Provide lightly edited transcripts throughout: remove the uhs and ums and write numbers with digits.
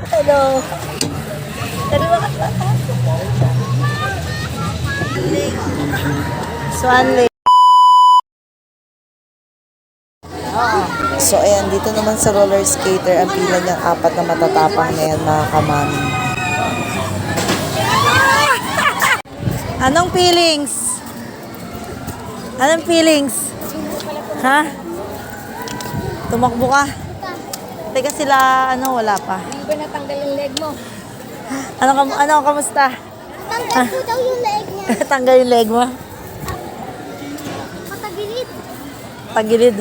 Hello. Dalawa ka ba? Swan Lake. So ayan, dito naman sa roller skater, ang pila niyang apat na matatapang na yan, mga kamami. Anong feelings? Anong feelings? Ha? Tumakbo ka? Teka sila, wala pa. Hindi ba natanggal yung leg mo? Kamusta? Tanggal po daw yung leg niya. Tanggal yung leg mo? Patagilid. Tagilid.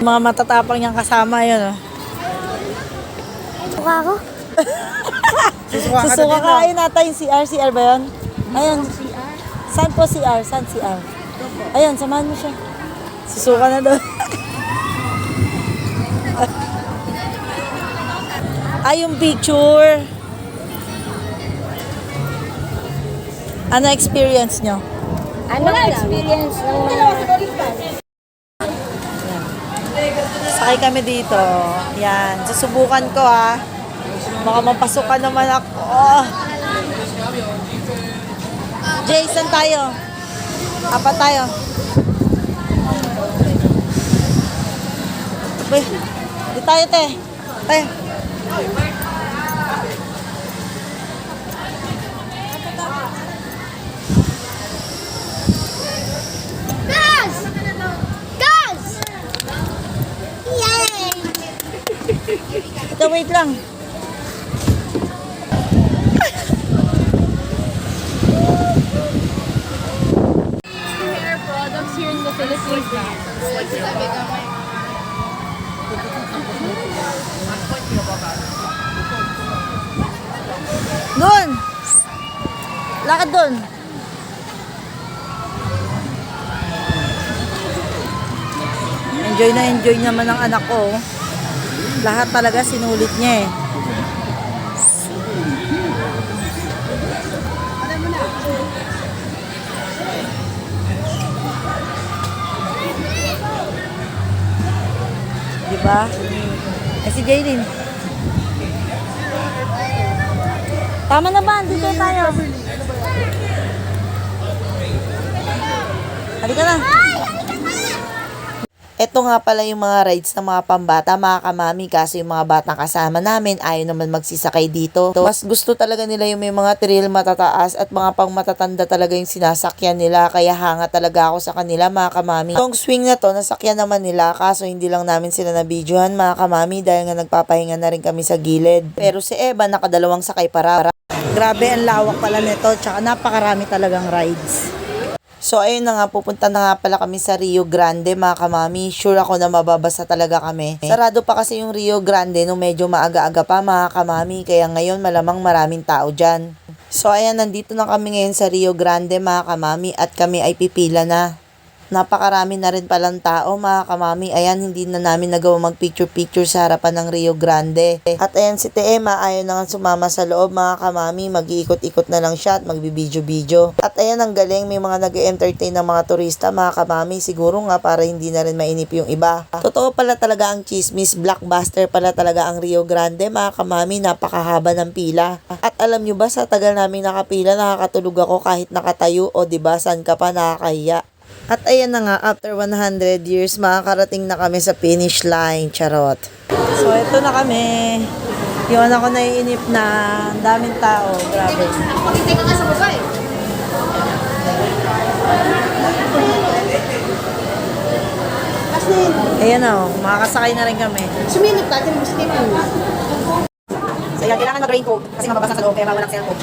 Mga matatapang niyang kasama yun, oh. Suka ako? Susuka ka. Ayun nata yung CR. CR ba yun? Ayun. Saan po CR? Saan CR? Ayun, samahan mo siya. Susuka na doon. Ay, yung picture. Ano experience nyo? Ano experience ng Sakay kami dito. Yan. Susubukan ko, ha. Baka mapasok ka naman ako. Oh. Jason tayo. Apat tayo. Uy, di tayo, te. Tayo. Gas! Gas! Yay! Ito, wait lang. Hair products here in the Philippines. Doon! Lakad doon. Enjoy naman ang anak ko. Lahat talaga sinulit niya, eh. Diba? Eh, si Jaylin. Tama na ba? Dito tayo. Halika na. Ito nga pala yung mga rides ng mga pambata, mga kamami, kaso yung mga batang kasama namin ayaw naman magsisakay dito. Mas gusto talaga nila yung may mga thrill matataas at mga pang matatanda talaga yung sinasakyan nila, kaya hanga talaga ako sa kanila, mga kamami. Itong swing na to, nasakyan naman nila, kaso hindi lang namin sila na-videohan, mga kamami, dahil nga nagpapahinga na rin kami sa gilid. Pero si Eva, nakadalawang sakay para. Grabe, ang lawak pala nito, tsaka napakarami talagang rides. So, ayun na nga, pupunta na nga pala kami sa Rio Grande, mga kamami. Sure ako na mababasa talaga kami. Sarado pa kasi yung Rio Grande nung medyo maaga-aga pa, mga kamami. Kaya ngayon, malamang maraming tao dyan. So, ayan, nandito na kami ngayon sa Rio Grande, mga kamami. At kami ay pipila na. Napakarami na rin palang tao, mga kamami. Ayan, hindi na namin nagawa mag-picture-picture sa harapan ng Rio Grande. At ayan, si Teema ayaw na nga sumama sa loob, mga kamami. Mag-iikot-ikot na lang siya at magbibidyo-bidyo. At ayan, ang galing. May mga nag-entertain ng mga turista, mga kamami. Siguro nga para hindi na rin mainip yung iba. Totoo pala talaga ang chismis. Blockbuster pala talaga ang Rio Grande, mga kamami. Napakahaba ng pila. At alam nyo ba, sa tagal namin nakapila, nakakatulog ako kahit nakatayo. O diba, saan ka pa, nakakahiya. At ayan na nga, after 100 years, makakarating na kami sa finish line. Charot. So, ito na kami. Yun ako naiinip na ang daming tao. Grabe. Pagkitay ka nga sa baba eh. Ayan na, makakasakay na rin kami. Suminip natin, gusto nito. So, yan, kailangan mag-raincoat kasi mababasa sa loob, kaya bawal ang cellphone.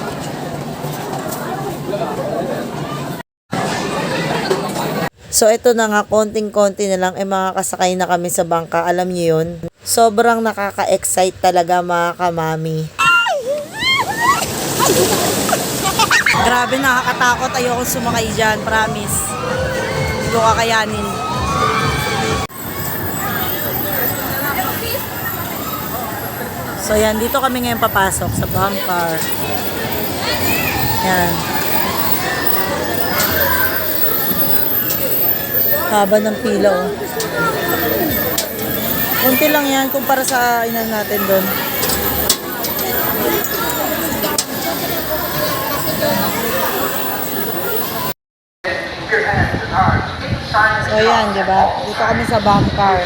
So, ito na nga, konting-konti na lang, makakasakay na kami sa bangka. Alam niyo yun? Sobrang nakaka-excite talaga, mga kamami. Grabe, nakakatakot. Ayoko sumakay dyan, promise. Hindi ko kakayanin. So, yan. Dito kami ngayon papasok sa bumper. Yan. Haba ng pila, oh. Kunti lang yan kumpara sa inan natin doon. So yan, di ba? Dito kami sa Bamcar.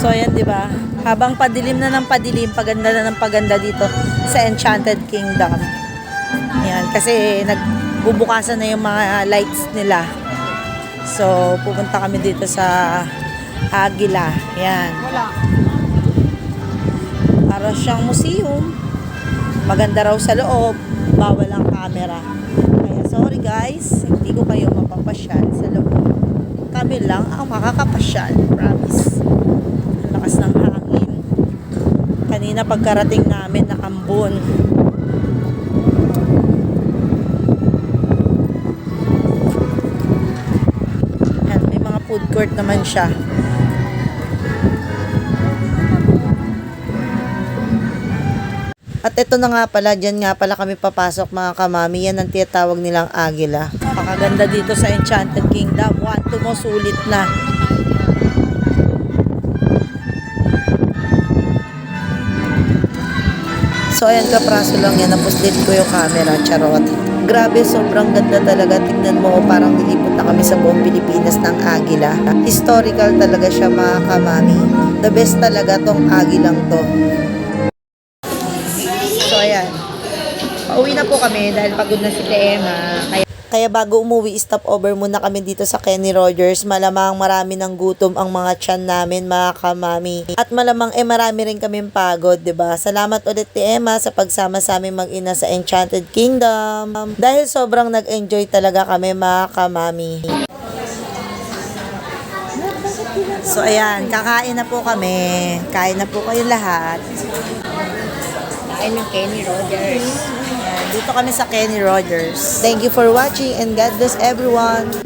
So ayan, 'di ba? Habang padilim na ng padilim, paganda na ng paganda dito sa Enchanted Kingdom. Ayan, kasi nagbubukasan na yung mga lights nila. So pupunta kami dito sa Agila. Ayan. Para siyang museum. Maganda raw sa loob, bawal ang camera. Kaya sorry guys, hindi ko kayo mapapasyal sa loob. Kami lang ang makakapasyal, promise. Ang lakas ng hangin. Kanina pagkarating namin na Ambon. Yan, may mga food court naman siya. At ito na nga pala, dyan nga pala kami papasok mga kamami. Yan ang tinatawag nilang Agila. Napakaganda dito sa Enchanted Kingdom. Want to mo, sulit na. So ayan, kapraso lang yan. Napuslit ko yung camera. Charot. Grabe, sobrang ganda talaga. Tignan mo, parang nilipot na kami sa buong Pilipinas ng Agila. Historical talaga siya mga kamami. The best talaga tong Agilang to. So ayan, pauwi na po kami dahil pagod na si Emma. Kaya bago umuwi, stop over muna kami dito sa Kenny Rogers. Malamang marami ng gutom ang mga tiyan namin mga kamami. At malamang marami rin kaming pagod, 'di ba? Salamat ulit ni Emma sa pagsama sa aming mag-ina sa Enchanted Kingdom. Dahil sobrang nag-enjoy talaga kami mga kamami. So ayan, kakain na po kami. Kain na po kayo lahat. Ng Kenny Rogers. Dito kami sa Kenny Rogers. Thank you for watching and God bless everyone.